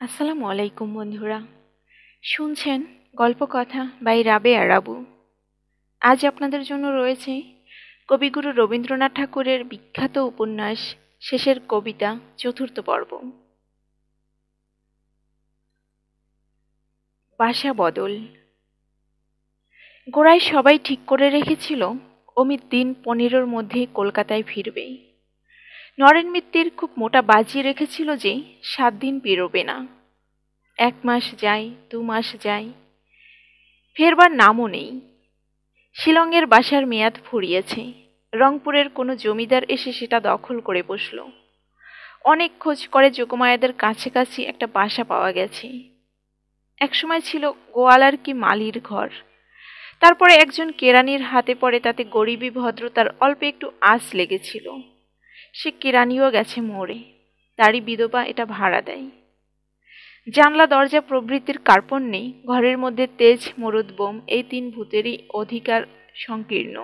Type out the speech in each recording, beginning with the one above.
আসসালামু আলাইকুম বন্ধুরা। শুনছেন গল্প কথা বাই রাবেয়া রাবু। আজ আপনাদের জন্য রয়েছে কবিগুরু রবীন্দ্রনাথ ঠাকুরের বিখ্যাত উপন্যাস শেষের কবিতা চতুর্থ পর্ব। বাসা বদল। গোড়ায় সবাই ঠিক করে রেখেছিল অমিত দিন 15-র মধ্যে কলকাতায় ফিরবে। নরেন মিত্তির খুব মোটা বাজিয়ে রেখেছিল যে 7 দিন পেরোবে না। 1 মাস যায়, 2 মাস যায়, ফেরবার নামও নেই। শিলংয়ের বাসার মেয়াদ ফুরিয়েছে। রংপুরের কোনো জমিদার এসে সেটা দখল করে বসল। অনেক খোঁজ করে যোগমায়াদের কাছাকাছি একটা বাসা পাওয়া গেছে। একসময় ছিল গোয়ালার কি মালির ঘর। তারপরে একজন কেরানির হাতে পড়ে, তাতে গরিবী ভদ্রতার অল্প একটু আঁচ লেগেছিল। সে কেরানিও গেছে মরে, তারই বিধবা এটা ভাড়া দেয়। জানলা দরজা প্রভৃতির কার্পণ্যে ঘরের মধ্যে তেজ, মরুদ, বোম এই 3 ভূতেরই অধিকার সংকীর্ণ।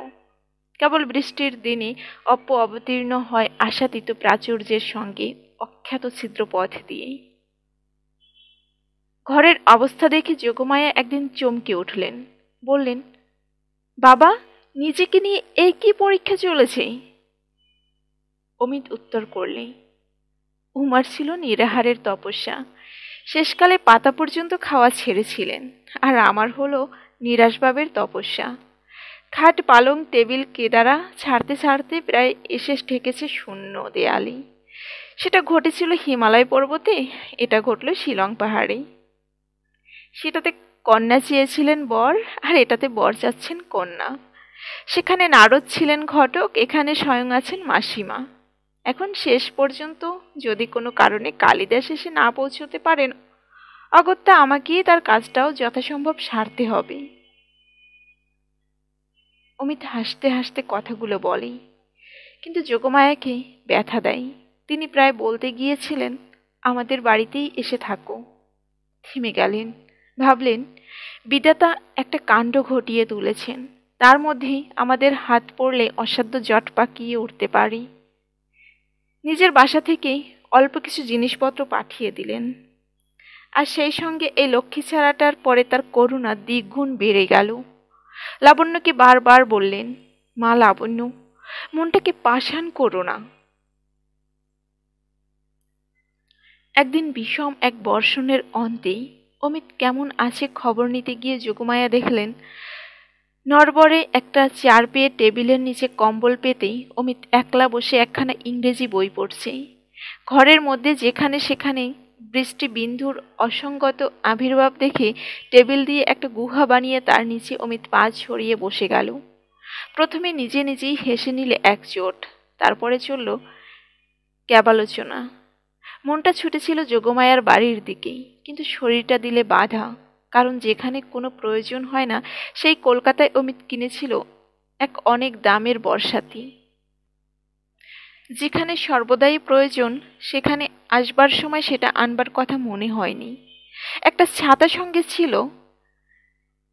কেবল বৃষ্টির দিনে অবতীর্ণ হয় আশাতীত প্রাচুর্যের সঙ্গে অখ্যাত ছিদ্রপথ দিয়ে। ঘরের অবস্থা দেখে যোগমায়া একদিন চমকে উঠলেন। বললেন, বাবা, নিজেকে নিয়ে এই কি পরীক্ষা চলেছে? অমিত উত্তর করলে, উমার ছিল নিরাহারের তপস্যা, শেষকালে পাতা পর্যন্ত খাওয়া ছেড়েছিলেন। আর আমার হলো নিরাসভাবের তপস্যা। খাট, পালং, টেবিল, কেদারা ছাড়তে ছাড়তে প্রায় এসে ঠেকেছে শূন্য দেয়ালি। সেটা ঘটেছিল হিমালয় পর্বতে, এটা ঘটল শিলং পাহাড়ে। সেটাতে কন্যা চেয়েছিলেন বর, আর এটাতে বর চাচ্ছেন কন্যা। সেখানে নারদ ছিলেন ঘটক, এখানে স্বয়ং আছেন মাসিমা। এখন শেষ পর্যন্ত যদি কোনো কারণে কালিদাস এসে না পৌঁছতে পারেন, অগত্যা আমাকেই তার কাজটাও যথাসম্ভব সারতে হবে। অমিত হাসতে হাসতে কথাগুলো বলে, কিন্তু যোগমায়াকে ব্যথা দেয়। তিনি প্রায় বলতে গিয়েছিলেন, আমাদের বাড়িতেই এসে থাকো। থেমে গেলেন। ভাবলেন, বিধাতা একটা কাণ্ড ঘটিয়ে তুলেছেন, তার মধ্যেই আমাদের হাত পড়লে অসাধ্য জট পাকিয়ে উঠতে পারি। নিজের বাসা থেকে অল্প কিছু জিনিসপত্র পাঠিয়ে দিলেন, আর সেই সঙ্গে এই লক্ষ্মী ছাড়াটার পরে তার করুণা দ্বিগুণ বেড়ে গেল। লাবণ্যকে বারবার বললেন, মা লাবণ্য, মনটাকে পাষাণ করো না। একদিন বিষম এক বর্ষণের অন্তে অমিত কেমন আছে খবর নিতে গিয়ে যোগমায়া দেখলেন, নড়বড়ে একটা চার পেয়ে টেবিলের নিচে কম্বল পেতেই অমিত একলা বসে একখানা ইংরেজি বই পড়ছে। ঘরের মধ্যে যেখানে সেখানে বৃষ্টি বিন্দুর অসঙ্গত আবির্ভাব দেখে টেবিল দিয়ে একটা গুহা বানিয়ে তার নিচে অমিত পা ছড়িয়ে বসে গেল। প্রথমে নিজে নিজেই হেসে নিলে এক চোট, তারপরে চলল ক্যাবালোচনা। মনটা ছুটেছিল যোগমায়ার বাড়ির দিকেই, কিন্তু শরীরটা দিলে বাধা। কারণ যেখানে কোনো প্রয়োজন হয় না, সেই কলকাতায় অমিত কিনেছিল এক অনেক দামের বর্ষাতি। যেখানে সর্বদাই প্রয়োজন, সেখানে আসবার সময় সেটা আনবার কথা মনে হয়নি। একটা ছাতা সঙ্গে ছিল,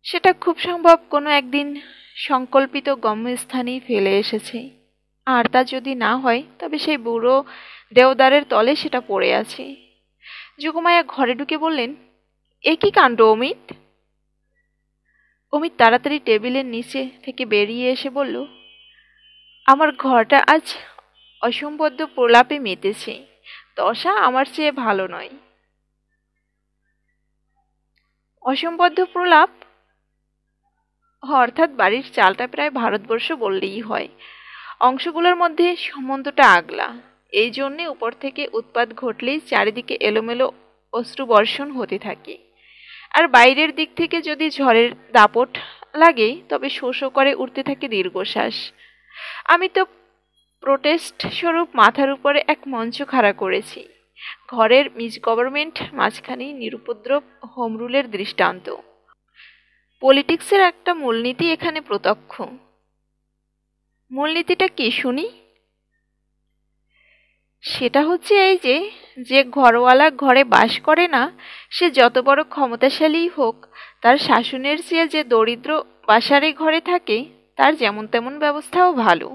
সেটা খুব সম্ভব কোনো একদিন সংকল্পিত গম্যস্থানেই ফেলে এসেছে। আর তা যদি না হয়, তবে সেই বুড়ো দেওদারের তলে সেটা পড়ে আছে। যোগমায়া ঘরে ঢুকে বললেন, এ কি কাণ্ড অমিত? অমিত তাড়াতাড়ি টেবিলের নিচে থেকে বেরিয়ে এসে বলল, আমার ঘরটা আজ অসম্বদ্ধ প্রলাপে মেতেছে। দশা আমার চেয়ে ভালো নয়। অসম্বদ্ধ প্রলাপ অর্থাৎ বাড়ির চালটা প্রায় ভারতবর্ষ বললেই হয়। অংশগুলোর মধ্যে সম্বন্ধটা আগলা। এই জন্যে উপর থেকে উৎপাত ঘটলেই চারিদিকে এলোমেলো অশ্রুবর্ষণ হতে থাকে, আর বাইরের দিক থেকে যদি ঝড়ের দাপট লাগে তবে শোষ করে উঠতে থাকে দীর্ঘশ্বাস। আমি তো প্রোটেস্ট স্বরূপ মাথার উপরে এক মঞ্চ খাড়া করেছি। ঘরের মিস গভর্নমেন্ট, মাঝখানে নিরুপদ্রব হোম রুলের দৃষ্টান্ত। পলিটিক্সের একটা মূলনীতি এখানে প্রত্যক্ষ। মূলনীতিটা কি শুনি? সেটা হচ্ছে এই যে, যে ঘরওয়ালা ঘরে বাস করে না, সে যত বড় ক্ষমতাশালী হোক, তার শাসনের চেয়ে যে দরিদ্র বাসারে ঘরে থাকে, তার যেমন তেমন ব্যবস্থাও ভালো।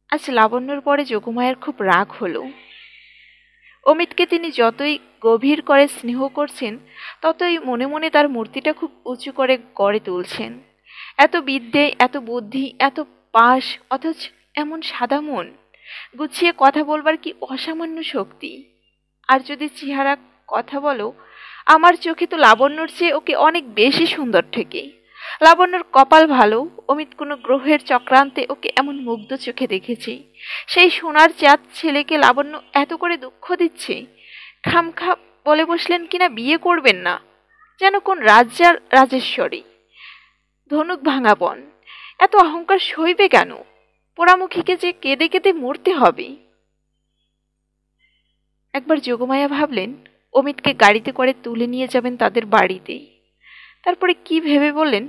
আজ লাবণ্যর পরে যোগমায়ার খুব রাগ হলো। অমিতকে তিনি যতই গভীর করে স্নেহ করছেন, ততই মনে মনে তার মূর্তিটা খুব উঁচু করে গড়ে তুলছেন। এত বিদ্যে, এত বুদ্ধি, এত পাস, অথচ এমন সাদা মন। গুছিয়ে কথা বলবার কি অসামান্য শক্তি। আর যদি চেহারা কথা বলো, আমার চোখে তো লাবণ্যর চেয়ে ওকে অনেক বেশি সুন্দর ঠেকে। লাবণ্যর কপাল ভালো, অমিত কোনো গ্রহের চক্রান্তে ওকে এমন মুগ্ধ চোখে দেখেছে। সেই সোনার চাঁদ ছেলেকে লাবণ্য এত করে দুঃখ দিচ্ছে। খামখা বলে বসলেন কিনা বিয়ে করবেন না, যেন কোন রাজ্যার রাজেশ্বরী। ধনুক ভাঙা বন, এত অহংকার সইবে কেন? পোড়ামুখীকে যে কেঁদে কেঁদে মরতে হবে। একবার যোগমায়া ভাবলেন অমিতকে গাড়িতে করে তুলে নিয়ে যাবেন তাদের বাড়িতে। তারপরে কি ভেবে বললেন,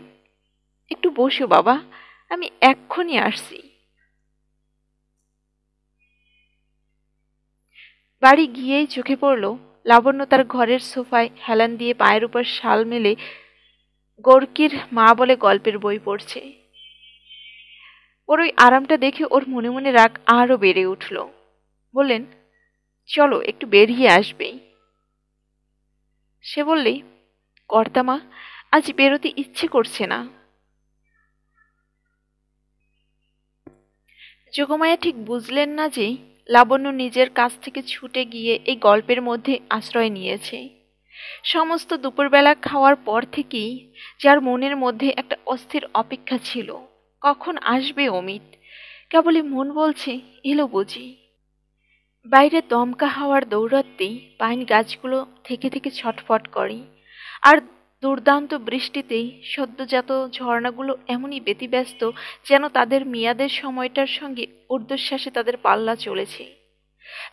একটু বসো বাবা, আমি এক্ষুনি আসছি। বাড়ি গিয়েই চোখে পড়ল লাবণ্য তার ঘরের সোফায় হেলান দিয়ে পায়ের উপর শাল মেলে গোর্কির মা বলে গল্পের বই পড়ছে। ওর ওই আরামটা দেখে ওর মনে মনে রাগ আরও বেড়ে উঠল। বললেন, চলো একটু বেরিয়ে আসবে। সে বললে, কর্তামা, আজ বেরোতে ইচ্ছে করছে না। যোগমায়া ঠিক বুঝলেন না যে লাবণ্য নিজের কাছ থেকে ছুটে গিয়ে এই গল্পের মধ্যে আশ্রয় নিয়েছে। সমস্ত দুপুরবেলা খাওয়ার পর থেকেই যার মনের মধ্যে একটা অস্থির অপেক্ষা ছিল, কখন আসবে অমিত। কেবলই মন বলছে এলো বুঝি। বাইরে দমকা হাওয়ার দৌড়াতেই পাইন গাছগুলো থেকে থেকে ছটফট করে, আর দুর্দান্ত বৃষ্টিতেই সদ্যজাত ঝর্ণাগুলো এমনই ব্যতিব্যস্ত যেন তাদের মেয়াদের সময়টার সঙ্গে ঊর্ধ্বশ্বাসে তাদের পাল্লা চলেছে।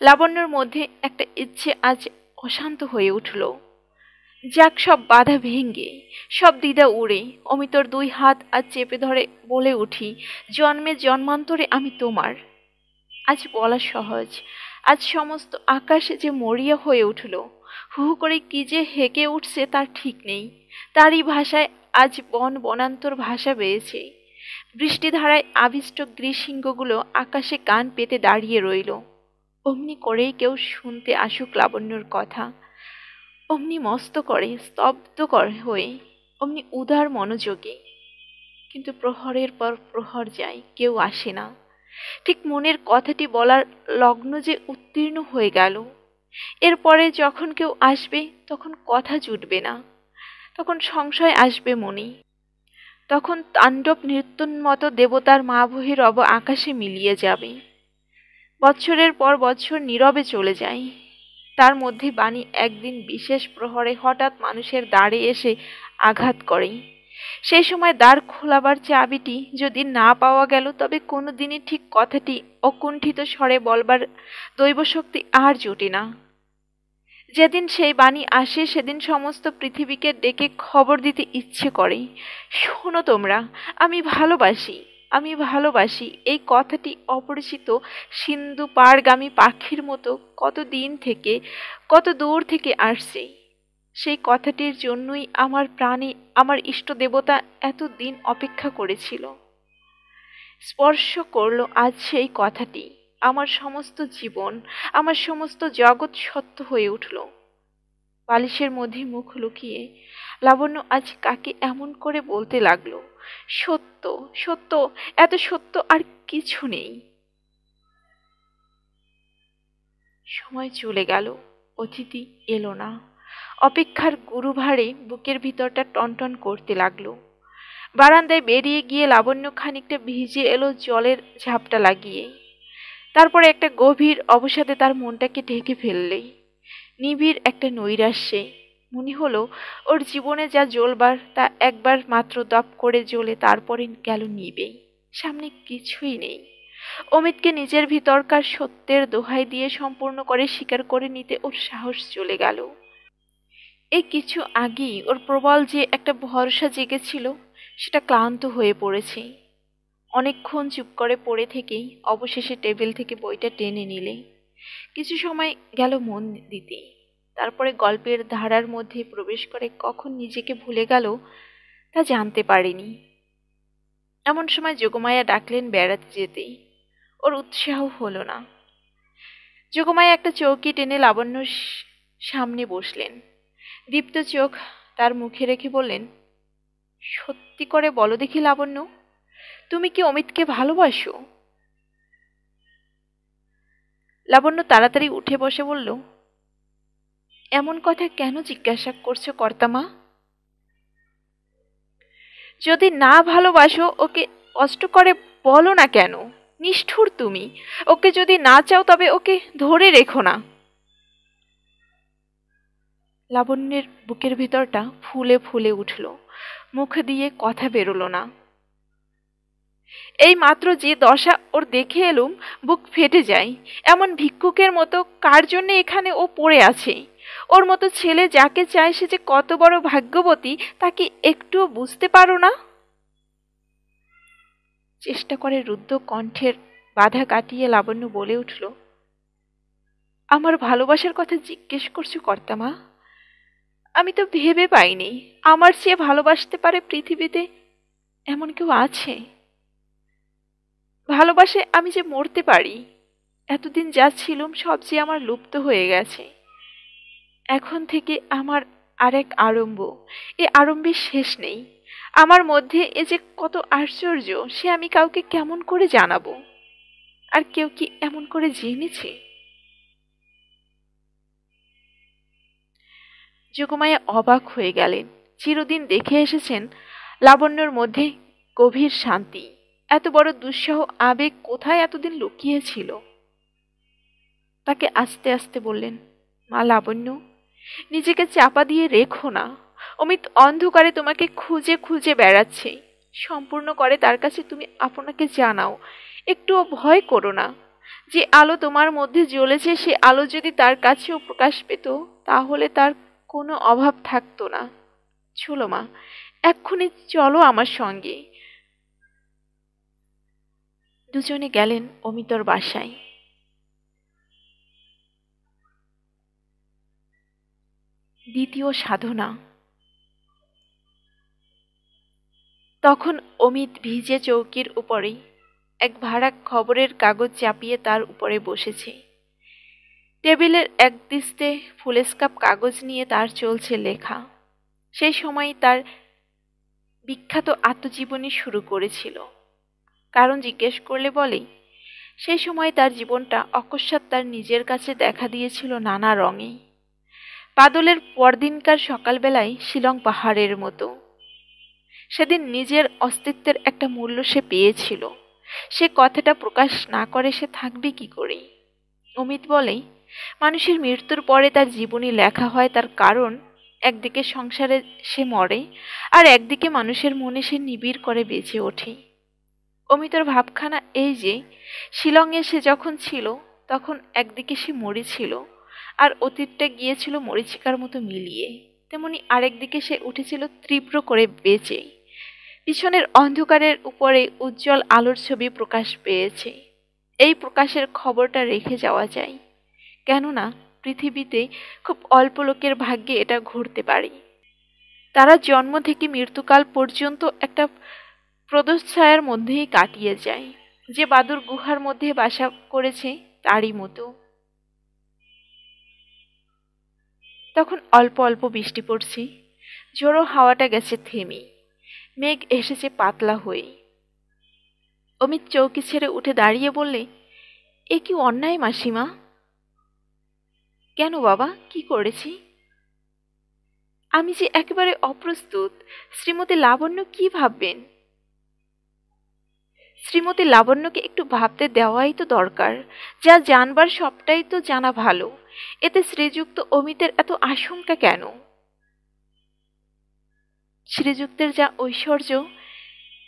লাবণ্যর মধ্যে একটা ইচ্ছে আজ অশান্ত হয়ে উঠল। যাক, সব বাধা ভেঙ্গে, সব দ্বিধা উড়ে অমিতর দুই হাত আজ চেপে ধরে বলে উঠি, জন্মে জন্মান্তরে আমি তোমার। আজ বলা সহজ, আজ সমস্ত আকাশে যে মরিয়া হয়ে উঠল, হু হু করে কি যে হেঁকে উঠছে তার ঠিক নেই। তারই ভাষায় আজ বন বনান্তর ভাষা বেয়েছে। বৃষ্টিধারায় আবিষ্ট গ্রীষ্মগুলো আকাশে কান পেতে দাঁড়িয়ে রইল। অমনি করেই কেউ শুনতে আসুক লাবণ্যর কথা, অমনি মস্ত করে স্তব্ধ হয়ে, অমনি উদার মনোযোগে। কিন্তু প্রহরের পর প্রহর যায়, কেউ আসে না। ঠিক মনের কথাটি বলার লগ্ন যে উত্তীর্ণ হয়ে গেল। এরপরে যখন কেউ আসবে তখন কথা জুটবে না, তখন সংশয় আসবে মনে। তখন তাণ্ডব নৃত্যর মতো দেবতার মা বহিরব আকাশে মিলিয়ে যাবে। বৎসরের পর বৎসর নীরবে চলে যায়। তার মধ্যে বাণী একদিন বিশেষ প্রহরে হঠাৎ মানুষের দ্বারে এসে আঘাত করে। সেই সময় দ্বার খোলাবার চাবিটি যদি না পাওয়া গেল, তবে কোনো দিনই ঠিক কথাটি অকুণ্ঠিত স্বরে বলবার দৈবশক্তি আর জোটে না। যেদিন সেই বাণী আসে সেদিন সমস্ত পৃথিবীকে ডেকে খবর দিতে ইচ্ছে করে, শোনো তোমরা, আমি ভালোবাসি, আমি ভালোবাসি। এই কথাটি অপরিচিত সিন্ধু পারগামী পাখির মতো কত দিন থেকে, কত দূর থেকে আসছে। সেই কথাটির জন্যই আমার প্রাণে আমার ইষ্ট দেবতা এত দিন অপেক্ষা করেছিল। স্পর্শ করল আজ সেই কথাটি। আমার সমস্ত জীবন, আমার সমস্ত জগৎ সত্য হয়ে উঠল। বালিশের মধ্যে মুখ লুকিয়ে লাবণ্য আজ কাকে এমন করে বলতে লাগলো, সত্য, সত্য, এত সত্য আর কিছু নেই। সময় চলে গেল, অতিথি এলো না। অপেক্ষার গুরুভারে বুকের ভিতরটা টনটন করতে লাগলো। বারান্দায় বেরিয়ে গিয়ে লাবণ্য খানিকটা ভিজে এলো জলের ঝাপটা লাগিয়ে। তারপরে একটা গভীর অবসাদে তার মনটাকে ঢেকে ফেললেই নিবিড় একটা নৈরাশ্যে মনে হলো ওর জীবনে যা জ্বলবার তা একবার মাত্র দপ করে জ্বলে তারপরে গেল নিবেই। সামনে কিছুই নেই। অমিতকে নিজের ভিতরকার সত্যের দোহাই দিয়ে সম্পূর্ণ করে স্বীকার করে নিতে ওর সাহস চলে গেল। এই কিছু আগেই ওর প্রবল যে একটা ভরসা জেগেছিল, সেটা ক্লান্ত হয়ে পড়েছে। অনেকক্ষণ চুপ করে পড়ে থেকেই অবশেষে টেবিল থেকে বইটা টেনে নিলে। কিছু সময় গেল মন দিতে। তারপরে গল্পের ধারার মধ্যে প্রবেশ করে কখন নিজেকে ভুলে গেল তা জানতে পারেনি। এমন সময় যোগমায়া ডাকলেন বেড়াতে যেতে। ওর উৎসাহ হলো না। যোগমায়া একটা চৌকি টেনে লাবণ্যর সামনে বসলেন। দীপ্ত চোখ তার মুখে রেখে বললেন, সত্যি করে বলো দেখি লাবণ্য, তুমি কি অমিতকে ভালোবাসো? লাবণ্য তাড়াতাড়ি উঠে বসে বলল, এমন কথা কেন জিজ্ঞাসা করছো কর্তামা? যদি না ভালোবাসো ওকে কষ্ট করে বলো না কেন? নিষ্ঠুর তুমি। ওকে যদি না চাও তবে ওকে ধরে রেখো না। লাবণ্যের বুকের ভেতরটা ফুলে ফুলে উঠল, মুখ দিয়ে কথা বেরোলো না। এই মাত্র যে দশা ওর দেখে এলুম, বুক ফেটে যায়। এমন ভিক্ষুকের মতো কার জন্যে এখানে ও পড়ে আছে? ওর মতো ছেলে যাকে চায় সে যে কত বড় ভাগ্যবতী, তাকে একটুও বুঝতে পারো না? চেষ্টা করে রুদ্ধ কণ্ঠের বাধা কাটিয়ে লাবণ্য বলে উঠল, আমার ভালোবাসার কথা জিজ্ঞেস করছো কর্তামা? আমি তো ভেবে পাইনি আমার চেয়ে ভালোবাসতে পারে পৃথিবীতে এমন কেউ আছে। ভালোবাসে আমি যে মরতে পারি। এতদিন যা ছিলুম সব যে আমার লুপ্ত হয়ে গেছে। এখন থেকে আমার আরেক আরম্ভ। এ আরম্ভের শেষ নেই। আমার মধ্যে এ যে কত আশ্চর্য, সে আমি কাউকে কেমন করে জানাবো? আর কেউ কি এমন করে জেনেছে? যোগমায়া অবাক হয়ে গেলেন। চিরদিন দেখে এসেছেন লাবণ্যর মধ্যে গভীর শান্তি। এত বড় দুঃসহ আবেগ কোথায় এতদিন লুকিয়েছিল? তাকে আস্তে আস্তে বললেন, মা লাবণ্য, নিজেকে চাপা দিয়ে রেখো না। অমিত অন্ধকারে তোমাকে খুঁজে খুঁজে বেড়াচ্ছে। সম্পূর্ণ করে তার কাছে তুমি আপনাকে জানাও। একটুও ভয় করো না। যে আলো তোমার মধ্যে জ্বলেছে সে আলো যদি তার কাছেও প্রকাশ পেত, তাহলে তার কোনো অভাব থাকতো না। চলো মা, এক্ষুনি চলো আমার সঙ্গে। দুজনে গেলেন অমিতর বাসায়। দ্বিতীয় সাধনা। তখন অমিত ভিজে চৌকির উপরেই এক ভাড়া খবরের কাগজ চাপিয়ে তার উপরে বসেছে। টেবিলের এক দিস্তে ফুলেস্কাপ কাগজ নিয়ে তার চলছে লেখা। সেই সময় তার বিখ্যাত আত্মজীবনী শুরু করেছিল। কারণ জিজ্ঞেস করলে বলে, সেই সময় তার জীবনটা অকস্মাৎ তার নিজের কাছে দেখা দিয়েছিল নানা রঙে। বাদলের পরদিনকার সকালবেলায় শিলং পাহাড়ের মতো। সেদিন নিজের অস্তিত্বের একটা মূল্য সে পেয়েছিল। সে কথাটা প্রকাশ না করে সে থাকবে কি করে? অমিত বলে, মানুষের মৃত্যুর পরে তার জীবনী লেখা হয়, তার কারণ একদিকে সংসারে সে মরে, আর একদিকে মানুষের মনে সে নিবিড় করে বেঁচে ওঠে। অমিতর ভাবখানা এই যে, শিলংয়ে সে যখন ছিল তখন একদিকে সে মরেছিল, আর অতীতটা গিয়েছিল মরীচিকার মতো মিলিয়ে, তেমনি আরেকদিকে সে উঠেছিল তীব্র করে বেঁচে। পিছনের অন্ধকারের উপরে উজ্জ্বল আলোর ছবি প্রকাশ পেয়েছে। এই প্রকাশের খবরটা রেখে যাওয়া যায়, কেননা পৃথিবীতে খুব অল্প লোকের ভাগ্যে এটা ঘটতে পারে। তারা জন্ম থেকে মৃত্যুকাল পর্যন্ত একটা প্রদচ্ছায়ার মধ্যেই কাটিয়ে যায়, যে বাদুর গুহার মধ্যে বাসা করেছে তারই মতো। তখন অল্প অল্প বৃষ্টি পড়ছে, ঝোড়ো হাওয়াটা গেছে থেমে, মেঘ এসেছে পাতলা হয়ে। অমিত চৌকি ছেড়ে উঠে দাঁড়িয়ে বললে, এ কি অন্যায় মাসিমা? কেন বাবা, কি করেছি? আমি যে একেবারে অপ্রস্তুত। শ্রীমতী লাবণ্য কি ভাববেন? শ্রীমতী লাবণ্যকে একটু ভাবতে দেওয়াই তো দরকার। যা জানবার সবটাই তো জানা ভালো। এতে শ্রীযুক্ত অমিতের এত আশঙ্কা কেন? শ্রীযুক্তের যা ঐশ্বর্য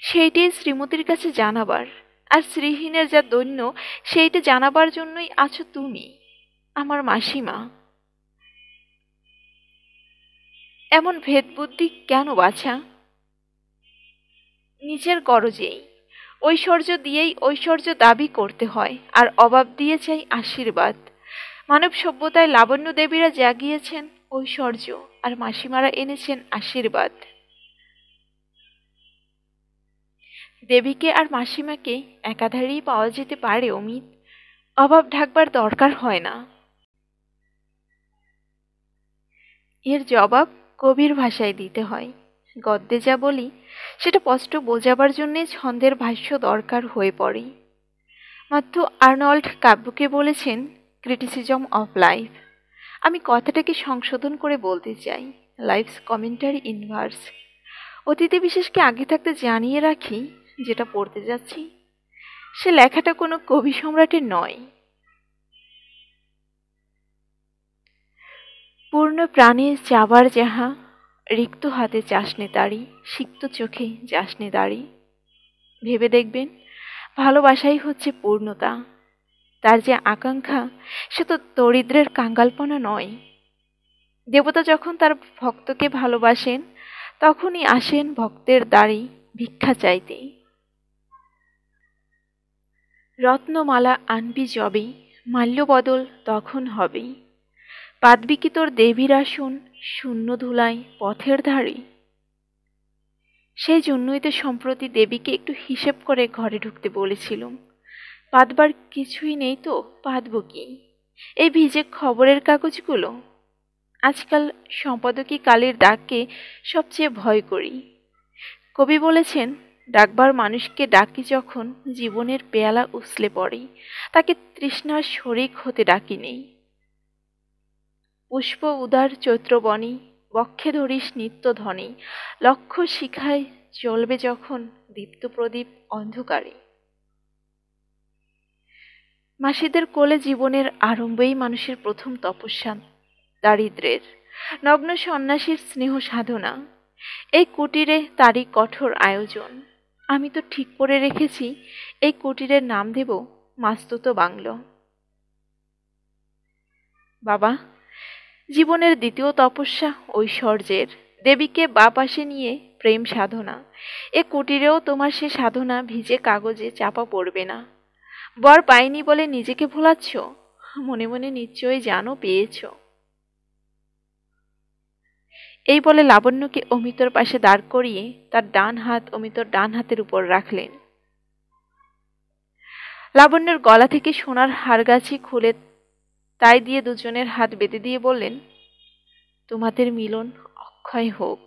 সেইটাই শ্রীমতীর কাছে জানাবার, আর শ্রীহীনের যা দৈন্য সেইটা জানাবার জন্যই আছো তুমি, আমার মাসিমা। এমন ভেদবুদ্ধি কেন বাছা? নিজের গরজেই। ঐশ্বর্য দিয়েই ঐশ্বর্য দাবি করতে হয়, আর অভাব দিয়ে চাই আশীর্বাদ। মানব সভ্যতায় লাবণ্য দেবীরা জাগিয়েছেন ঐশ্বর্য, আর মাসিমারা এনেছেন আশীর্বাদ। দেবীকে আর মাসিমাকে একাধারেই পাওয়া যেতে পারে অমিত। অভাব ঢাকবার দরকার হয় না। এর জবাব কবির ভাষায় দিতে হয়। গদ্যে যা বলি সেটা স্পষ্ট বোঝাবার জন্যে ছন্দের ভাষ্য দরকার হয়ে পড়ে। মাথু আর্নল্ড কাব্যকে বলেছেন ক্রিটিসিজম অফ লাইফ। আমি কথাটাকে সংশোধন করে বলতে চাই লাইফস কমেন্টারি ইন ভার্স। অতিথি বিশেষকে আগে থাকতে জানিয়ে রাখি যেটা পড়তে যাচ্ছি সে লেখাটা কোনো কবি সম্রাটের নয়। পূর্ণ প্রাণে যাবার যাহা, রিক্ত হাতে চাসনে তারি, সিক্ত চোখে যাসনে দাড়ি। ভেবে দেখবেন ভালোবাসাই হচ্ছে পূর্ণতা। তার যে আকাঙ্ক্ষা সে তো দরিদ্রের কাঙ্গালপনা নয়। দেবতা যখন তার ভক্তকে ভালোবাসেন তখনই আসেন ভক্তের দ্বারে ভিক্ষা চাইতে। রত্নমালা আনবি যবে, মাল্যবদল তখন হবে। পাদবি কি তোর দেবীর আসন, শূন্য ধুলায় পথের ধারে। সেই জন্যই তো সম্প্রতি দেবীকে একটু হিসেব করে ঘরে ঢুকতে বলেছিলুম। পাতবার কিছুই নেই তো পাতব কি? এই ভিজে খবরের কাগজগুলো। আজকাল সম্পাদকী কালের ডাককে সবচেয়ে ভয় করি। কবি বলেছেন ডাকবার মানুষকে ডাকি যখন জীবনের পেয়ালা উছলে পড়ে, তাকে তৃষ্ণার শরিক হতে ডাকি নেই। পুষ্প উদার চৈত্রবনে, বক্ষে ধরিস নিত্য ধনে, লক্ষ্য শিখায় জ্বলবে যখন দীপ্ত প্রদীপ অন্ধকারে। মাসিদের কোলে জীবনের আরম্ভেই মানুষের প্রথম তপস্যা দারিদ্র্যের, নগ্ন সন্ন্যাসীর স্নেহ সাধনা। এই কুটিরে তারই কঠোর আয়োজন। আমি তো ঠিক করে রেখেছি এই কুটিরের নাম দেব মাস্তুত বাংলো। বাবা, জীবনের দ্বিতীয় তপস্যা ঐশ্বর্যের, দেবীকে বা পাশে নিয়ে প্রেম সাধনা। এ কুটিরেও তোমার সে সাধনা ভিজে কাগজে চাপা পড়বে না। বর পাইনি বলে নিজেকে ভোলাচ্ছ, মনে মনে নিশ্চয়ই জানো পেয়েছ। এই বলে লাবণ্যকে অমিতর পাশে দাঁড় করিয়ে তার ডান হাত অমিতর ডান হাতের উপর রাখলেন। লাবণ্যর গলা থেকে সোনার হারগাছি খুলে তাই দিয়ে দুজনের হাত বেঁধে দিয়ে বললেন, তোমাদের মিলন অক্ষয় হোক।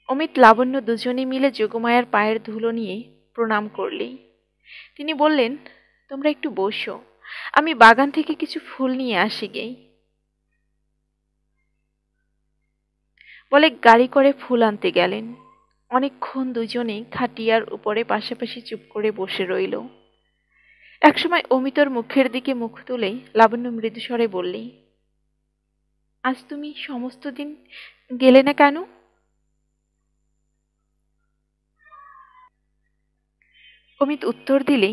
অমিত লাবণ্য দুজনে মিলে যোগমায়ার পায়ের ধুলো নিয়ে প্রণাম করলেই তিনি বললেন, তোমরা একটু বসো, আমি বাগান থেকে কিছু ফুল নিয়ে আসি গে। বলে গাড়ি করে ফুল আনতে গেলেন। অনেকক্ষণ দুজনে খাটিয়ার উপরে পাশাপাশি চুপ করে বসে রইল। একসময় অমিতর মুখের দিকে মুখ তুলে লাবণ্য মৃদুস্বরে বললে, আজ তুমি সমস্ত দিন গেলে না কেন? অমিত উত্তর দিলে,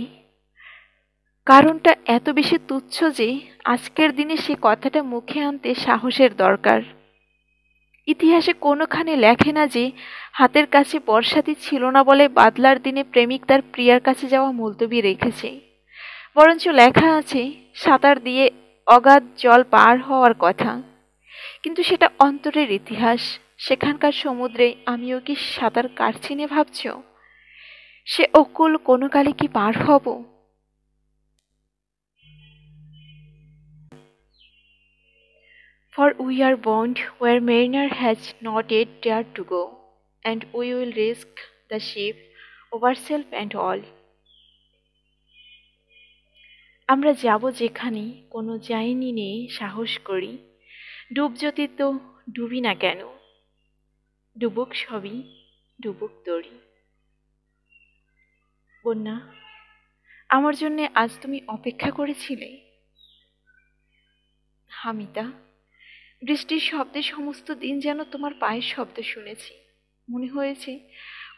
কারণটা এত বেশি তুচ্ছ যে আজকের দিনে সে কথাটা মুখে আনতে সাহসের দরকার। ইতিহাসে কোনোখানে লেখে না যে হাতের কাছে বর্ষাতি ছিল না বলে বাদলার দিনে প্রেমিক তার প্রিয়ার কাছে যাওয়া মুলতবি রেখেছে। বরঞ্চ লেখা আছে সাঁতার দিয়ে অগাধ জল পার হওয়ার কথা। কিন্তু সেটা অন্তরের ইতিহাস। সেখানকার সমুদ্রে আমিও কি সাঁতার কাটছি নে ভাবছ? সে অকুল কোনো কালে কি পার হব? For we are bound where mariner has not yet dared to go, and we will risk the ship ourselves and all. আমরা যাব যেখানে কোনো যাইনি নেই সাহস করি, ডুব যদি তো ডুবি না কেন, ডুবুক সবই ডুবুক তরি। বন্যা, আমার জন্যে আজ তুমি অপেক্ষা করেছিলে? হামিতা, বৃষ্টির শব্দে সমস্ত দিন যেন তোমার পায়ের শব্দ শুনেছি। মনে হয়েছে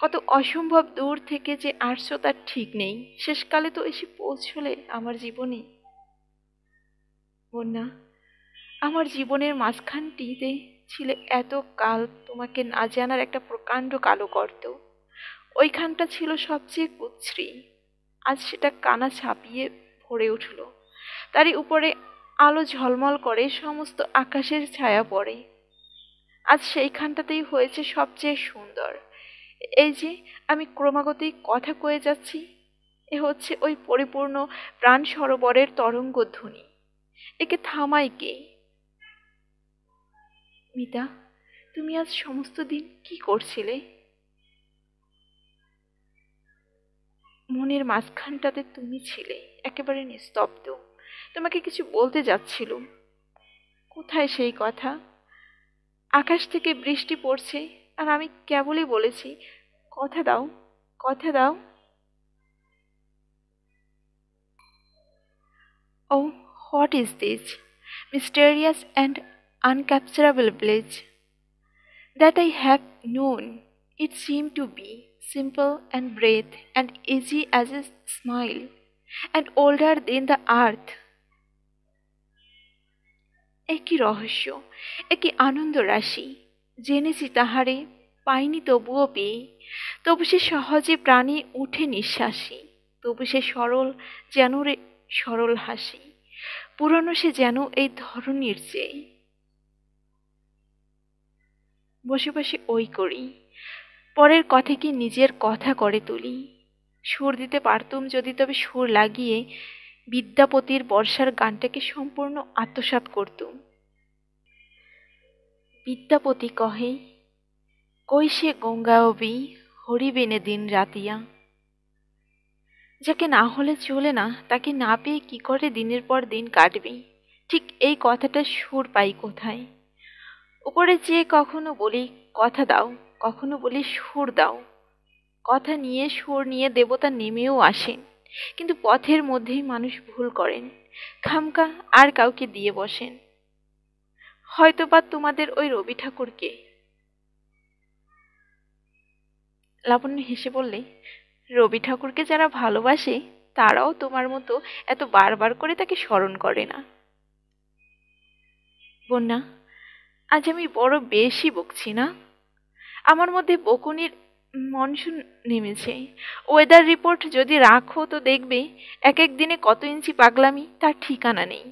কত অসম্ভব দূর থেকে যে আসছো তার ঠিক নেই, শেষকালে তো এসে পৌঁছলে আমার জীবনে। বন্যা, আমার জীবনের মাঝখানটিতে ছিলে এত কাল তোমাকে না জানার একটা প্রকাণ্ড কালো গর্ত। ওইখানটা ছিল সবচেয়ে কুচ্ছ্রী, আজ সেটা কানা ছাপিয়ে ভরে উঠল। তারই উপরে আলো ঝলমল করে সমস্ত আকাশের ছায়া পড়ে। আজ সেইখানটাতেই হয়েছে সবচেয়ে সুন্দর। এই যে আমি ক্রমাগতই কথা কয়ে যাচ্ছি, এ হচ্ছে ওই পরিপূর্ণ প্রাণ সরোবরের তরঙ্গধ্বনি। একে থামাই কে? মিতা, তুমি আজ সমস্ত দিন কি করছিলে? মনের মাঝখানটাতে তুমি ছিলে, একেবারে নিস্তব্ধ। তোমাকে কিছু বলতে যাচ্ছিলুম, কোথায় সেই কথা? আকাশ থেকে বৃষ্টি পড়ছে, আর আমি কেবলই বলেছি, কথা দাও, কথা দাও। Oh, what is this mysterious and uncapturable bliss that I have known? It seemed to be simple and bright and easy as a smile, and older than the earth. একই রহস্য, একই আনন্দ রাশি, জেনেছি তাহারে, পাইনি তবুও পেয়ে, তবু সে সহজে প্রাণে উঠে নিঃশ্বাসী, তবু সে সরল যেন রে সরল হাসি, পুরনো সে যেন এই ধরনীর চেয়ে। বসে বসে ওই করি, পরের কথাকে নিজের কথা করে তুলি। সুর দিতে পারতুম যদি, তবে সুর লাগিয়ে বিদ্যাপতির বর্ষার গানটাকে সম্পূর্ণ আত্মসাৎ করতুম। বিদ্যাপতি কহে, কৈশে গঙ্গাবি হরিবেনে দিন রাতিয়া। যাকে না হলে চলে না, তাকে না পেয়ে কি করে দিনের পর দিন কাটবি? ঠিক এই কথাটা সুর পাই কোথায়? উপরে চেয়ে কখনো বলি কথা দাও, কখনো বলি সুর দাও। কথা নিয়ে সুর নিয়ে দেবতা নেমেও আসেন, কিন্তু পথের মধ্যেই মানুষ ভুল করেন, খামকা আর কাউকে দিয়ে বসেন। হয়তোবা তোমাদের ওই রবি ঠাকুরকে। লাবণ্য হেসে বললে, রবি ঠাকুরকে যারা ভালোবাসে তারাও তোমার মতো এত বারবার করে তাকে স্মরণ করে না। বন্যা, আজ আমি বড় বেশি বকছি না? আমার মধ্যে বকুনির মনসুন নেমেছে। ওয়েদার রিপোর্ট যদি রাখো তো দেখবে এক এক দিনে কত ইঞ্চি পাগলামি তার ঠিকানা নেই।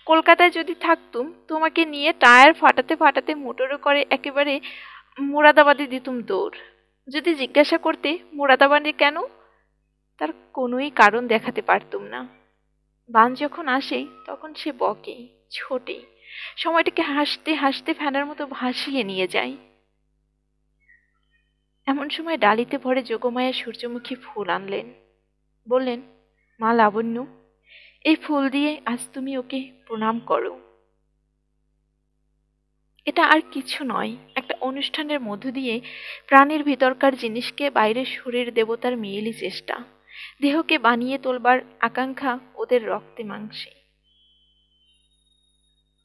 কলকাতায় যদি থাকতুম, তোমাকে নিয়ে টায়ার ফাটাতে ফাটাতে মোটরে করে একেবারে মুরাদাবাদে দিতুম দৌড়। যদি জিজ্ঞাসা করতে মুরাদাবাদে কেন, তার কোনোই কারণ দেখাতে পারতুম না। বান যখন আসে তখন সে বকে, ছোটে, সময়টাকে হাসতে হাসতে ফ্যানের মতো ভাসিয়ে নিয়ে যায়। এমন সময় ডালিতে ভরে যোগমায়া সূর্যমুখী ফুল আনলেন। বললেন, মা লাবণ্য, এই ফুল দিয়ে আজ তুমি ওকে প্রণাম করো। এটা আর কিছু নয়, একটা অনুষ্ঠানের মধ্য দিয়ে প্রাণের ভিতরকার জিনিসকে বাইরের শরীর দেবতার মেয়েলি চেষ্টা, দেহকে বানিয়ে তোলবার আকাঙ্ক্ষা ওদের রক্তে মাংসে।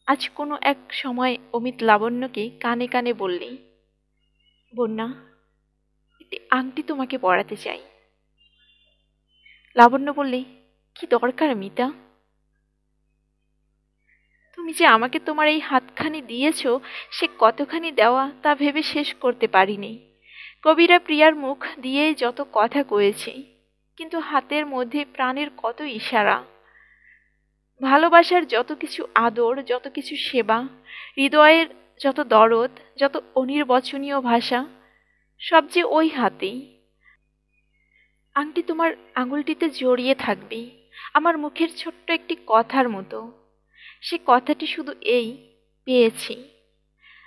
আজ কোনো এক সময় অমিত লাবণ্যকে কানে কানে বললেই, বন্যা, একটি আংটি তোমাকে পরাতে চাই। লাবণ্য বললে, কি দরকার মিতা? তুমি যে আমাকে তোমার এই হাতখানি দিয়েছ, সে কতখানি দেওয়া তা ভেবে শেষ করতে পারিনি। কবিরা প্রিয়ার মুখ দিয়েই যত কথা কয়েছে, কিন্তু হাতের মধ্যে প্রাণের কত ইশারা, ভালোবাসার যত কিছু আদর, যত কিছু সেবা, হৃদয়ের যত দরদ, যত অনির্বচনীয় ভাষা, সব যে ওই হাতেই। আংটি তোমার আঙুলটিতে জড়িয়ে থাকবে, আমার মুখের ছোট্ট একটি কথার মতো। সে কথাটি শুধু এই, পেয়েছি।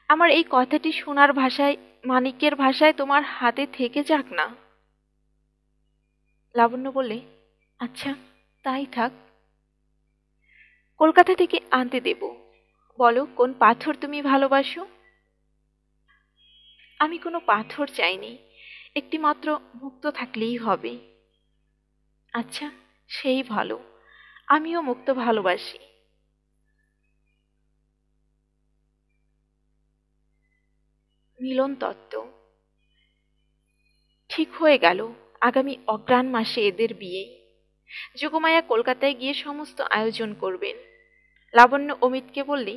আমার এই কথাটি সোনার ভাষায়, মানিকের ভাষায় তোমার হাতে থেকে যাক না। লাবণ্য বললে, আচ্ছা, তাই থাক। কলকাতা থেকে আনতে দেব। বলো, কোন পাথর তুমি ভালোবাসো? আমি কোনো পাথর চাইনি, একটি মাত্র মুক্ত থাকলেই হবে। আচ্ছা, সেই ভালো, আমিও মুক্ত ভালোবাসি। মিলন তত্ত্ব। ঠিক হয়ে গেল, আগামী অগ্রহায়ণ মাসে এদের বিয়ে। যোগমায়া কলকাতায় গিয়ে সমস্ত আয়োজন করবেন। লাবণ্য অমিতকে বললি,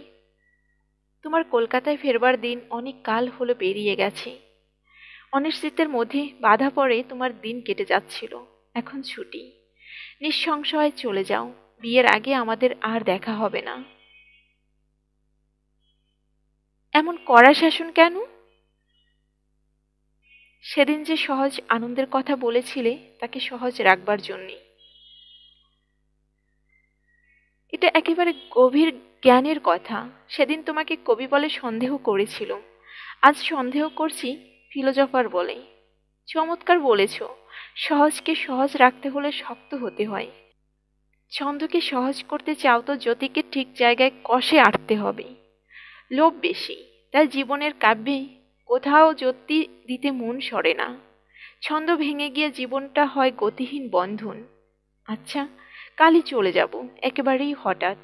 তোমার কলকাতায় ফেরবার দিন অনেক কাল হলো পেরিয়ে গেছে। অনিশ্চিতের মধ্যে বাধা পড়ে তোমার দিন কেটে যাচ্ছিল, এখন ছুটি। নিঃসংশয়ে চলে যাও, বিয়ের আগে আমাদের আর দেখা হবে না। এমন কড়া শাসন কেন? সেদিন যে সহজ আনন্দের কথা বলেছিলে তাকে সহজ রাখবার জন্যে। এটা একেবারে গভীর জ্ঞানের কথা। সেদিন তোমাকে কবি বলে সন্দেহ করেছিলুম, আজ সন্দেহ করছি ফিলোজফার বলে। চমৎকার বলেছ, সহজকে সহজ রাখতে হলে শক্ত হতে হয়। ছন্দকে সহজ করতে চাও তো জ্যোতিকে ঠিক জায়গায় কষে আটতে হবে। লোভ বেশি, তাই জীবনের কাব্যে কোথাও জ্যোতি দিতে মন সরে না। ছন্দ ভেঙে গিয়ে জীবনটা হয় গতিহীন বন্ধন। আচ্ছা, কালই চলে যাব, একেবারেই হঠাৎ।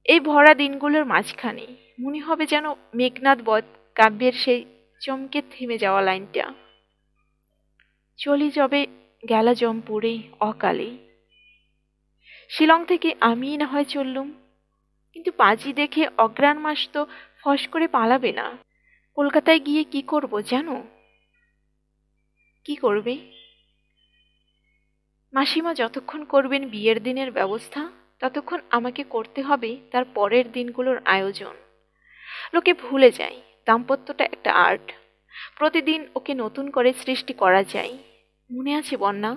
এই ভরা দিনগুলোর মাঝখানে মনে হবে যেন মেঘনাদ বধ কাব্যের সেই চমকে থেমে যাওয়া লাইনটা। চলি যবে গেলা জমপুরে অকালে। শিলং থেকে আমিই না হয় চললুম, কিন্তু পাজি দেখে অগ্রাণ মাস তো ফস করে পালাবে না। কলকাতায় গিয়ে কি করব জানো? কি করবে? মাসিমা যতক্ষণ করবেন বিয়ের দিনের ব্যবস্থা, ততক্ষণ আমাকে করতে হবে তার পরের দিনগুলোর আয়োজন। লোকে ভুলে যায় দাম্পত্যটা একটা আর্ট, প্রতিদিন ওকে নতুন করে সৃষ্টি করা যায়। মনে আছে বন্যা,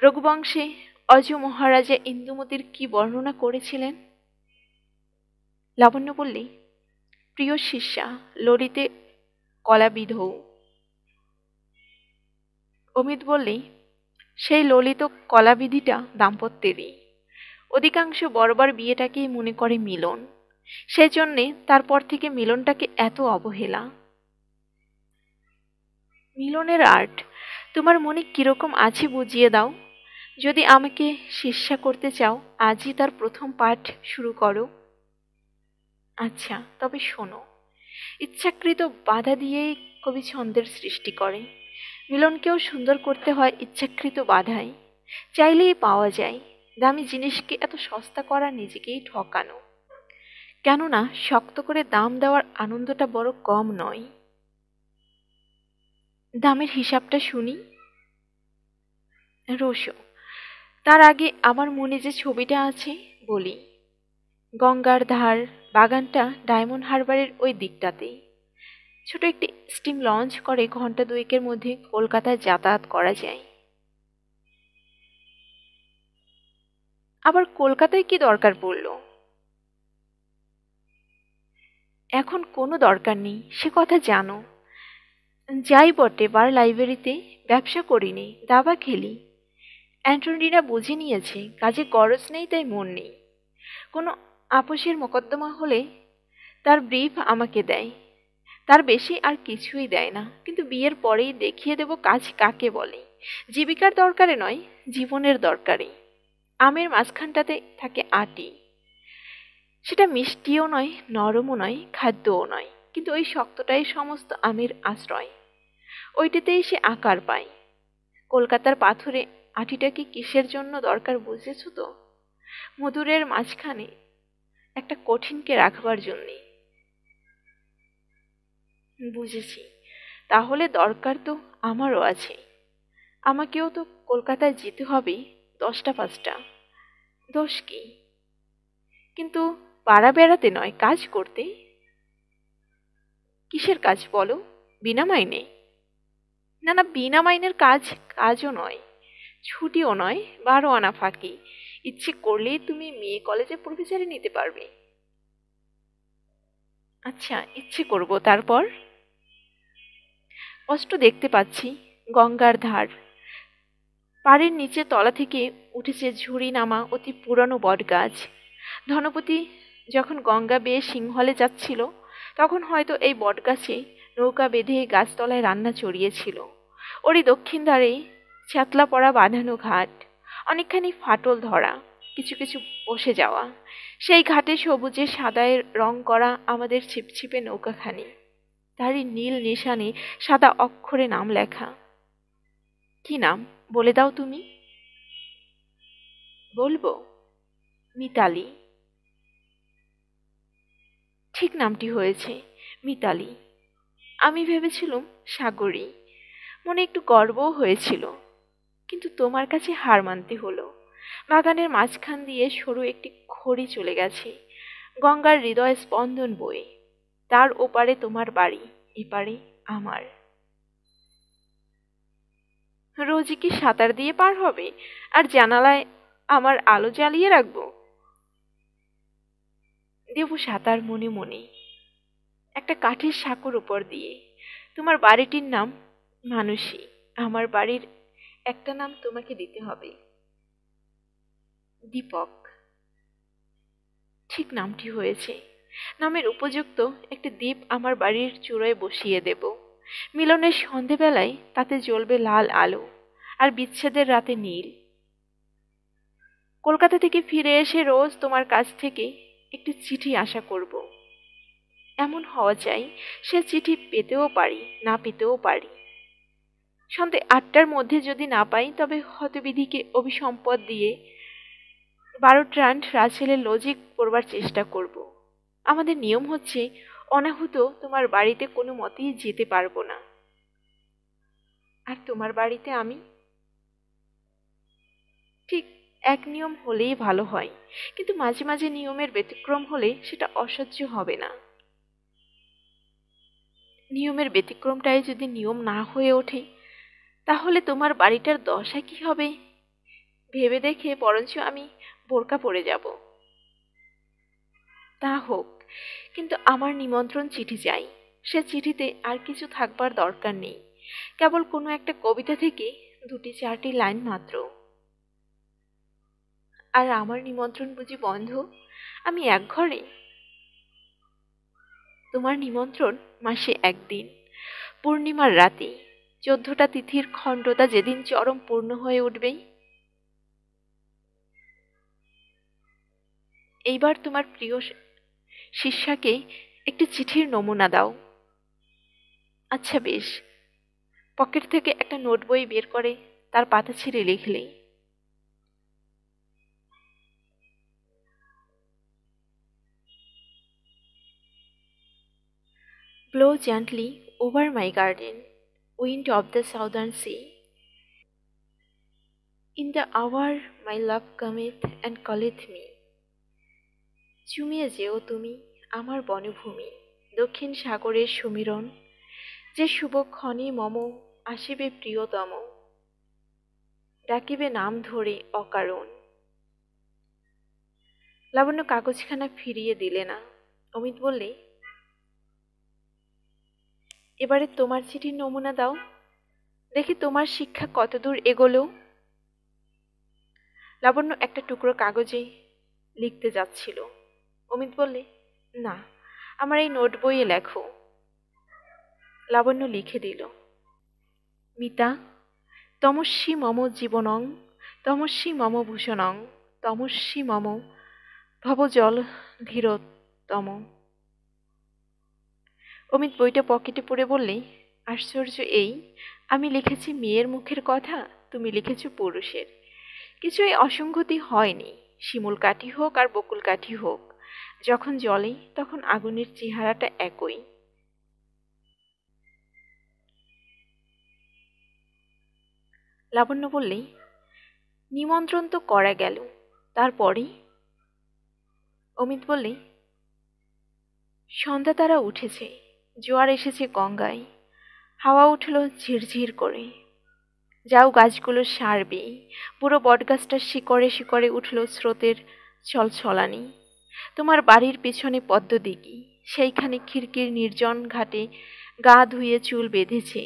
রঘুবংশে অজ মহারাজা ইন্দুমতির কি বর্ণনা করেছিলেন? লাবণ্য বললি, প্রিয় শিষ্যা ললিতে কলাবিধৌ। অমিত বললি, সেই ললিত কলাবিধিটা দাম্পত্যেরই। অধিকাংশ বড়বার বিয়েটাকেই মনে করে মিলন, সেই জন্যে তারপর থেকে মিলনটাকে এত অবহেলা। মিলনের আর্ট তোমার মনে কিরকম আছে বুঝিয়ে দাও। যদি আমাকে শিষ্যা করতে চাও, আজই তার প্রথম পাঠ শুরু করো। আচ্ছা, তবে শোনো, ইচ্ছাকৃত বাধা দিয়েই কবি ছন্দের সৃষ্টি করে। মিলনকেও সুন্দর করতে হয় ইচ্ছাকৃত বাধায়। চাইলেই পাওয়া যায়। দামি জিনিসকে এত সস্তা করা নিজেকেই ঠকানো। কেননা শক্ত করে দাম দেওয়ার আনন্দটা বড় কম নয়। দামের হিসাবটা শুনি। রোশো, তার আগে আমার মনে যে ছবিটা আছে বলি। গঙ্গার ধার, বাগানটা ডায়মন্ড হারবারের ওই দিকটাতেই। ছোট একটি স্টিম লঞ্চ করে ঘন্টা দুয়েকের মধ্যে কলকাতায় যাতায়াত করা যায়। আবার কলকাতায় কি দরকার পড়ল? এখন কোনো দরকার নেই, সে কথা জানো। যাই বটে, বার লাইব্রেরিতে ব্যবসা করিনি, দাবা খেলি। অ্যান্টনিরা বুঝে নিয়েছে কাজে গরজ নেই, তাই মন নেই। কোনো আপোষের মোকদ্দমা হলে তার ব্রিফ আমাকে দেয়, তার বেশি আর কিছুই দেয় না। কিন্তু বিয়ের পরেই দেখিয়ে দেব কাজ কাকে বলে। জীবিকার দরকারে নয়, জীবনের দরকারে। আমের মাঝখানটাতে থাকে আটি, সেটা মিষ্টিও নয়, নরমও নয়, খাদ্যও নয়, কিন্তু ওই শক্তটাই সমস্ত আমের আশ্রয়। ওইটাতেই সে আকার পায়। কলকাতার পাথরে আটিটা কি কিসের জন্য দরকার বুঝেছ তো? মধুরের মাঝখানে একটা কঠিনকে রাখবার জন্যে। বুঝেছি, তাহলে দরকার তো আমারও আছে। আমাকেও তো কলকাতায় যেতে হবে 10টা 5টা। দোষ কি? কিন্তু পাড়া বেড়াতে নয়, কাজ করতে। কিসের কাজ বলো? বিনা মাইনে? না না, বিনা মাইনের কাজ কাজও নয়, ছুটিও নয়, 12 আনা ফাঁকি। ইচ্ছে করলেই তুমি মেয়ে কলেজে প্রফেসরে নিতে পারবে। আচ্ছা, ইচ্ছে করব, তারপর? স্পষ্ট দেখতে পাচ্ছি গঙ্গার ধার, পাড়ের নিচে তলা থেকে উঠেছে ঝুড়ি নামা অতি পুরানো বট গাছ। ধনপতি যখন গঙ্গা বেয়ে সিংহলে যাচ্ছিল, তখন হয়তো এই বটগাছে নৌকা বেঁধে গাছতলায় রান্না চড়িয়েছিল। ওরই দক্ষিণ ধারে ছ্যাতলা পড়া বাঁধানো ঘাট, অনেকখানি ফাটল ধরা, কিছু কিছু বসে যাওয়া। সেই ঘাটে সবুজে সাদায় রং করা আমাদের ছিপছিপে নৌকাখানি, তারই নীল নিশানে সাদা অক্ষরে নাম লেখা। কি নাম বলে দাও তুমি? বলবো, মিতালি। ঠিক নামটি হয়েছে, মিতালি। আমি ভেবেছিলুম সাগরী। মনে একটু গর্বও হয়েছিল, কিন্তু তোমার কাছে হার মানতে হলো। বাগানের মাঝখান দিয়ে সরু একটি খড়ি চলে গেছে, গঙ্গার হৃদয় স্পন্দন বয়ে। তার ওপারে তোমার বাড়ি, এপারে আমার। রোজই কি সাঁতার দিয়ে পার হবে আর জানালায় আমার আলো জ্বালিয়ে রাখবো? দেব সাঁতার মনে মনে একটা কাঠের সাঁকোর উপর দিয়ে। তোমার বাড়িটির নাম মানুষী, আমার বাড়ির একটা নাম তোমাকে দিতে হবে, দীপক। ঠিক নামটি হয়েছে। নামের উপযুক্ত একটি দ্বীপ আমার বাড়ির চূড়ায় বসিয়ে দেব। মিলনের সন্ধেবেলায় তাতে জ্বলবে লাল আলো, আর বিচ্ছেদের রাতে নীল। কলকাতা থেকে ফিরে এসে রোজ তোমার কাছ থেকে একটি চিঠি আশা করব। এমন হওয়া চাই সে চিঠি পেতেও পারি, না পেতেও পারি। সন্ধে ৮টার মধ্যে যদি না পাই, তবে হতবিধিকে অভিসম্পদ দিয়ে 12 ট্রান্ট রাসেলের লজিক পড়বার চেষ্টা করব। আমাদের নিয়ম হচ্ছে, অনাহুত তোমার বাড়িতে কোনো মতেই যেতে পারবো না। আর তোমার বাড়িতে আমি? ঠিক এক নিয়ম হলেই ভালো হয়, কিন্তু মাঝে মাঝে নিয়মের ব্যতিক্রম হলে সেটা অসহ্য হবে না। নিয়মের ব্যতিক্রমটাই যদি নিয়ম না হয়ে ওঠে, তাহলে তোমার বাড়িটার দশা কি হবে ভেবে দেখে বরঞ্চ আমি বোরকা পড়ে যাব। তা হোক, কিন্তু আমার নিমন্ত্রণ চিঠি চাই। সে চিঠিতে আর কিছু থাকবার দরকার নেই, কেবল কোনো একটা কবিতা থেকে 2-4টি লাইন মাত্র। আর আমার নিমন্ত্রণ বুঝি বন্ধ? আমি একঘরে? তোমার নিমন্ত্রণ মাসে একদিন, পূর্ণিমার রাতে, 14টা তিথির খণ্ডতা যেদিন চরম পূর্ণ হয়ে উঠবে। এইবার তোমার প্রিয় শিষ্যাকে একটি চিঠির নমুনা দাও। আচ্ছা বেশ। পকেট থেকে একটা নোট বই বের করে তার পাতা ছিঁড়ে লিখলে, Blow gently over my garden, wind of the southern sea. In the hour my love cometh and calleth me. চুমিয়ে যেও তুমি আমার বনভূমি, দক্ষিণ সাগরের সমীরণ, যে শুভক্ষণে মম আসিবে প্রিয়তম, ডাকিবে নাম ধরে অকারণ। লাবণ্য কাগজখানা ফিরিয়ে দিলে না। অমিত বললে, এবারে তোমার চিঠির নমুনা দাও, দেখি তোমার শিক্ষা কতদূর এগোলো। লাবণ্য একটা টুকরো কাগজে লিখতে যাচ্ছিল। অমিত বললে, না, আমার এই নোট বইয়ে লেখো। লাবণ্য লিখে দিল, মিতা, তমস্বী মম জীবনং, তমস্বী মম ভূষণং, তমস্বী মম ভবজল ধীরতম। অমিত বইটা পকেটে পুরে বললে, আশ্চর্য এই, আমি লিখেছি মেয়ের মুখের কথা, তুমি লিখেছ পুরুষের। কিছুই অসঙ্গতি হয়নি। শিমুল কাঠি হোক আর বকুল কাঠি হোক, যখন জ্বলে তখন আগুনের চেহারাটা একই। লাবণ্য বললে, নিমন্ত্রণ তো করা গেল, তারপরে? অমিত বললে, সন্ধ্যা তারা উঠেছে, জোয়ার এসেছে গঙ্গায়, হাওয়া উঠল ঝিরঝির করে। যাও গাছগুলো সারবে, পুরো বটগাছটার শিকড়ে শিকড়ে উঠল স্রোতের ছলছলানি। তোমার বাড়ির পেছনে পদ্মদিঘি, সেইখানে খিড়কির নির্জন ঘাটে গা ধুয়ে চুল বেঁধেছে।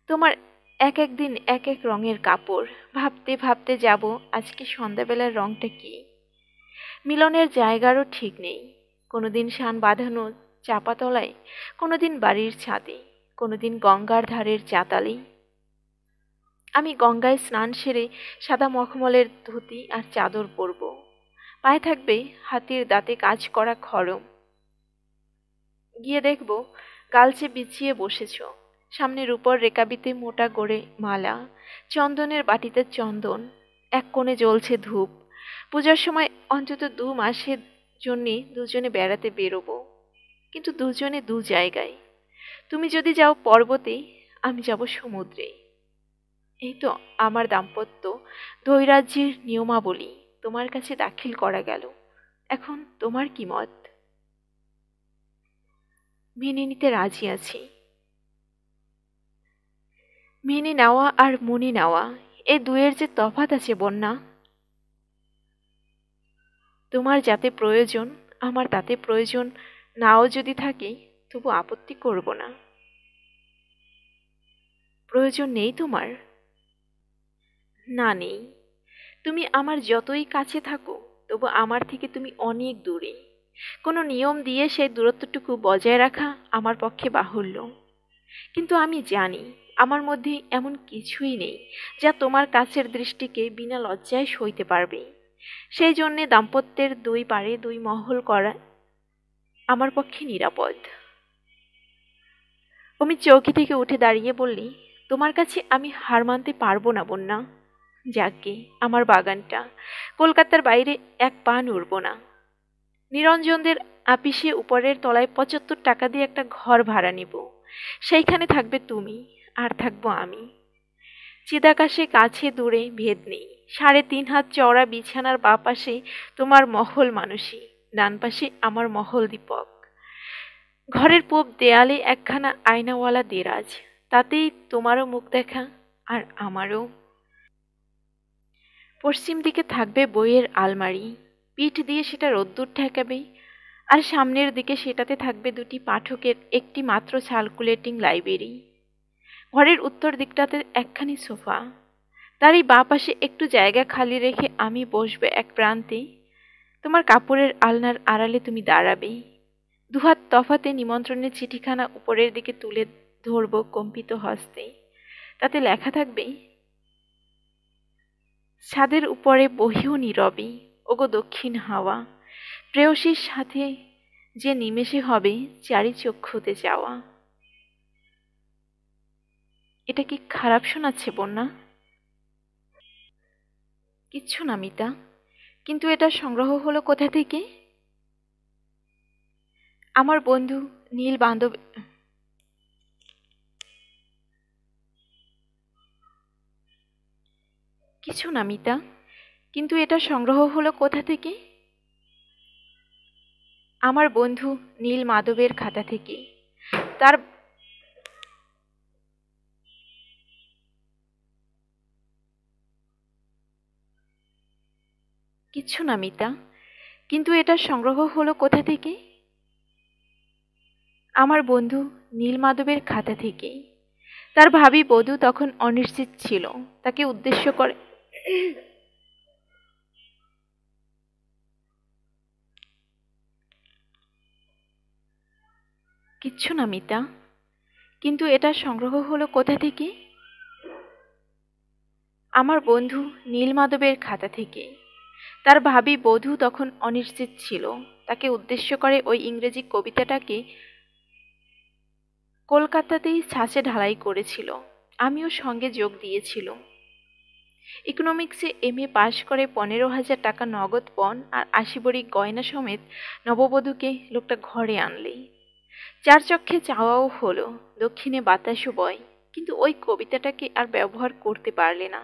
তোমার এক একদিন এক এক রঙের কাপড়, ভাবতে ভাবতে যাব আজকে সন্ধ্যাবেলার রংটা কি। মিলনের জায়গারও ঠিক নেই, কোনোদিন শান বাঁধানো চাপাতলায়, কোনোদিন বাড়ির ছাদে, কোনোদিন গঙ্গার ধারের চাতালে। আমি গঙ্গায় স্নান সেরে সাদা মখমলের ধুতি আর চাদর পরব, পায়ে থাকবে হাতির দাঁতে কাজ করা খড়ম। গিয়ে দেখব গালচে বিছিয়ে বসেছ, সামনে রূপর রেকাবিতে মোটা গড়ে মালা, চন্দনের বাটিতে চন্দন, এক কোণে জ্বলছে ধূপ। পূজার সময় অন্তত 2 মাসের জন্যে দুজনে বেড়াতে বেরোবো, কিন্তু দুজনে দু জায়গায়। তুমি যদি যাও পর্বতে, আমি যাব সমুদ্রে। এই তো আমার দাম্পত্য দৈরাজ্যের নিয়মাবলী তোমার কাছে দাখিল করা গেল। এখন তোমার কি মত? মেনে নিতে রাজি আছি। মেনে নেওয়া আর মনে নেওয়া, এই দুয়ের যে তফাৎ আছে বন্যা। তোমার যাতে প্রয়োজন, আমার তাতে প্রয়োজন নাও যদি থাকে, তবু আপত্তি করব না। প্রয়োজন নেই তোমার? না, নেই। তুমি আমার যতই কাছে থাকো, তবু আমার থেকে তুমি অনেক দূরে। কোনো নিয়ম দিয়ে সেই দূরত্বটুকু বজায় রাখা আমার পক্ষে বাহুল্য। কিন্তু আমি জানি আমার মধ্যে এমন কিছুই নেই যা তোমার কাছের দৃষ্টিকে বিনা লজ্জায় সইতে পারবে। সেই জন্যে দাম্পত্যের দুই পারে দুই মহল করা আমার পক্ষে নিরাপদ। অমিত চৌকি থেকে উঠে দাঁড়িয়ে বললি, তোমার কাছে আমি হার মানতে পারবো না বন্যা। যাকে আমার বাগানটা, কলকাতার বাইরে এক পা নড়ব না। নিরঞ্জনদের আপিসে উপরের তলায় ৭৫ টাকা দিয়ে একটা ঘর ভাড়া নিব। সেইখানে থাকবে তুমি, আর থাকবো আমি। চিদাকাশে কাছে দূরে ভেদ নেই। ৩.৫ হাত চওড়া বিছানার বাঁ পাশে তোমার মহল মানুষী, ডান পাশে আমার মহল দীপক। ঘরের পূব দেয়ালে একখানা আয়নাওয়ালা দেরাজ, তাতেই তোমারও মুখ দেখা আর আমারও। পশ্চিম দিকে থাকবে বইয়ের আলমারি, পিঠ দিয়ে সেটা রোদ্দুর ঠেকাবে, আর সামনের দিকে সেটাতে থাকবে দুটি পাঠকের একটি মাত্র সার্কুলেটিং লাইব্রেরি। ঘরের উত্তর দিকটাতে একখানি সোফা, তারই বাঁ পাশে একটু জায়গা খালি রেখে আমি বসবে এক প্রান্তে। তোমার কাপড়ের আলনার আড়ালে তুমি দাঁড়াবে। দুহাত তফাতে নিমন্ত্রণের চিঠিখানা উপরের দিকে তুলে ধরব কম্পিত হস্তে। তাতে লেখা থাকবে, ছাদের উপরে বহিও নীরবে, ওগো দক্ষিণ হাওয়া, প্রেয়সীর সাথে যে নিমেষে হবে চারি চক্ষুতে যাওয়া। এটা কি খারাপ শোনাচ্ছে বন্যা? কিচ্ছু না মিতা, কিন্তু এটা সংগ্রহ হলো কোথা থেকে? আমার বন্ধু নীল বান্ধব। কিছু না মিতা, কিন্তু এটা সংগ্রহ হলো কোথা থেকে? আমার বন্ধু নীল মাধবের খাতা থেকে। তার কিছু না মিতা, কিন্তু এটা সংগ্রহ হলো কোথা থেকে? আমার বন্ধু নীল মাধবের খাতা থেকে। তার ভাবী বধূ তখন অনিশ্চিত ছিল, তাকে উদ্দেশ্য করে কিচ্ছু না মিতা, কিন্তু এটা সংগ্রহ হলো কোথা থেকে? আমার বন্ধু নীল মাধবের খাতা থেকে। তার ভাবী বধূ তখন অনিশ্চিত ছিল, তাকে উদ্দেশ্য করে ওই ইংরেজি কবিতাটাকে কলকাতাতেই ছাঁচে ঢালাই করেছিল। আমিও সঙ্গে যোগ দিয়েছিলাম। ইকোনমিক্সে এমএ পাশ করে ১৫,০০০ টাকা নগদ পণ আর ৮০ ভরি গয়না সমেত নববধূকে লোকটা ঘরে আনলে। চার চক্ষে চাওয়াও হলো, দক্ষিণে বাতাসও বয়, কিন্তু ওই কবিতাটাকে আর ব্যবহার করতে পারলে না।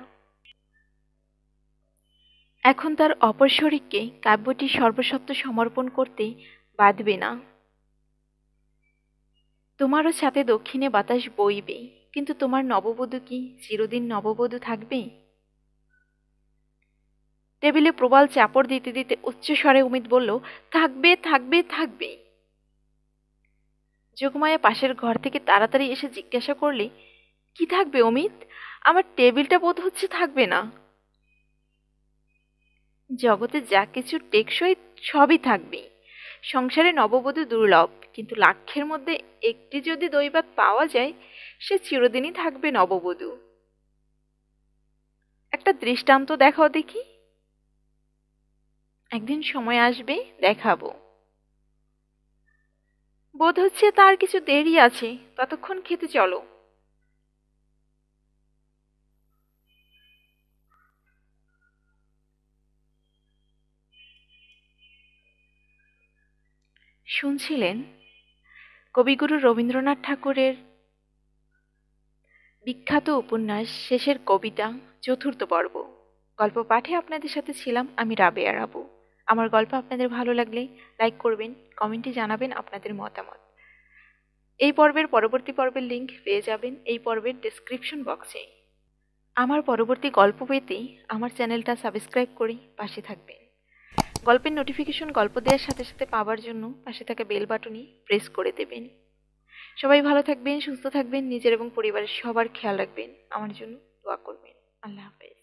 এখন তার অপর শরীরকে কাব্যটি সর্বসত্ব সমর্পণ করতে বাধবে না। তোমারও সাথে দক্ষিণে বাতাস বইবে, কিন্তু তোমার নববধূ কি চিরদিন নববধূ থাকবে? টেবিলে প্রবল চাপড় দিতে দিতে উচ্চস্বরে অমিত বলল, থাকবে থাকবে থাকবে। যোগমায়া পাশের ঘর থেকে তাড়াতাড়ি এসে জিজ্ঞাসা করলে, কি থাকবে অমিত? আমার টেবিলটা বোধ হচ্ছে থাকবে না। জগতে যা কিছু টেকসই সবই থাকবে। সংসারে নববধূ দুর্লভ, কিন্তু লাখের মধ্যে একটি যদি দৈবাত পাওয়া যায়, সে চিরদিনই থাকবে নববধূ। একটা দৃষ্টান্ত দেখাও দেখি। একদিন সময় আসবে, দেখাবো। বোধ হচ্ছে তার কিছু দেরি আছে, ততক্ষণ খেতে চলো। শুনছিলেন কবিগুরু রবীন্দ্রনাথ ঠাকুরের বিখ্যাত উপন্যাস শেষের কবিতা, চতুর্থ পর্ব। গল্প পাঠে আপনাদের সাথে ছিলাম আমি রাবেয়া রাবু। আমার গল্প আপনাদের ভালো লাগলে লাইক করবেন, কমেন্টে জানাবেন আপনাদের মতামত। এই পর্বের পরবর্তী পর্বের লিঙ্ক পেয়ে যাবেন এই পর্বের ডেসক্রিপশন বক্সে। আমার পরবর্তী গল্প পেতে আমার চ্যানেলটা সাবস্ক্রাইব করে পাশে থাকবেন। গল্পের নোটিফিকেশন গল্প দেওয়ার সাথে সাথে পাওয়ার জন্য পাশে থাকা বেল বাটনই প্রেস করে দেবেন। সবাই ভালো থাকবেন, সুস্থ থাকবেন, নিজের এবং পরিবারের সবার খেয়াল রাখবেন। আমার জন্য দোয়া করবেন। আল্লাহ হাফেজ।